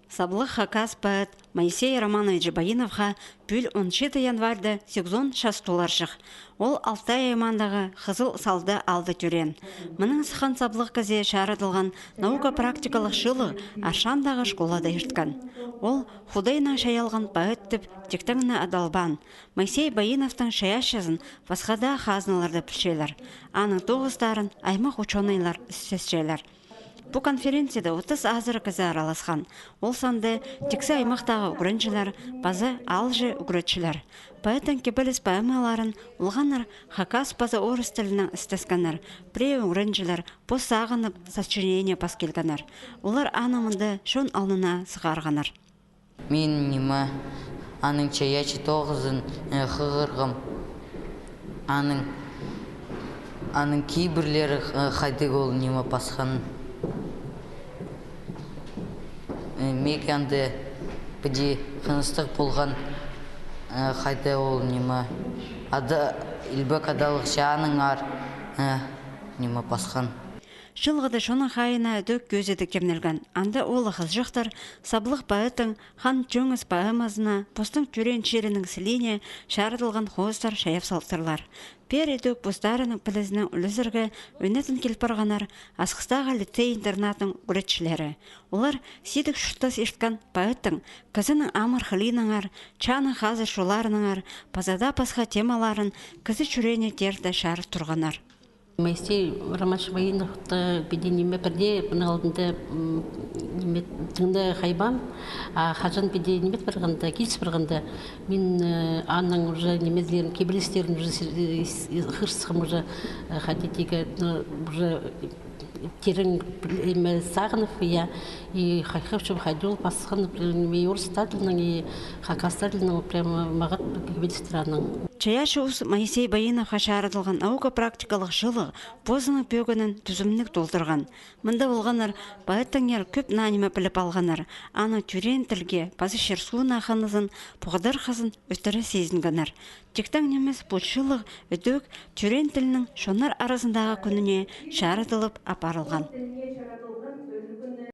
Саблық хакас поэт Моисей Романович Баяновға бүл 17 январда 86 жық. Ол Алтай аймандағы қызыл салды алды түрен. Мұның сыхан саблық көзе шарыдылған наука-практикалық жылы Аршандағы школада ерткен. Ол худайна шаялған поэт тіп тектіңіні адалбан. Моисей Баяновтың шаяшызын басқада хазыналарды пішелер. Аның тоғыздарын аймақ ученыйлар үстесшелер. Бұл конференцияда 30 азыр кізі араласқан. Ол санды тексі аймақтағы үгіріншілер, базы алжы үгіретшілер. Поэтын кебіліс поэмаларын ұлғаныр хакас базы орыс тілінің істескенер, пре үгіріншілер пос сағынып сочинение пас келгенер. Олар анамынды шон алнына сығарғаныр. Мен нема аның чаячы тоғызын қығырғым. Аның кейбірлері қайдық ол нема пасқанын. Мекенді біде қыныстық болған қайда ол нема үлбек адалық шағының ар нема басқан. Жылғыды шоның қайына дөк көзеді кемнелген. Анда олы қыз жақтар саблық поэтің хан жөңіз поэмазына постың түрен шерінің сіліне шарыдылған қоғыстар шаяп салықтырлар. Пер дөк бұстарының пілізінің үлізіргі өнетін келпарғанар асқыстағы лицей интернатың үретшілері. Олар сидік шүрттас ешткен поэттің кізінің амыр хылиныңар, чаның қазы шуларыныңар, пазада пасқа темаларын кізі чүрене терді шары тұрғанар. Моисей Романович Баяновты беденеме бірде бұны алдында тыңды қайбам, қажан беденемет бірғанда, келіс бірғанда, мен анның уже немезлерін, кебілестерін уже хырсықым уже қадетегі уже терің сағынып, и хайхывшым хайдул пасқанып, орыстадылының, и хакастадылының прямо мағат кебілестерінің. Чаяшы ұс Моисей Баяновға шарыдылған наука-практикалық жылы позының пөгінің түзімнік толтырған. Мұнда болғанар поэттіңер көп наниме біліп алғанар. Аны түрен тілге, пазы шерсуын ақынызын, бұғыдар қызын өттірі сезінгенар. Тектің немес бұл жылық өтөк түрен тілінің шонар арасындағы күніне шарыдылып апарылған.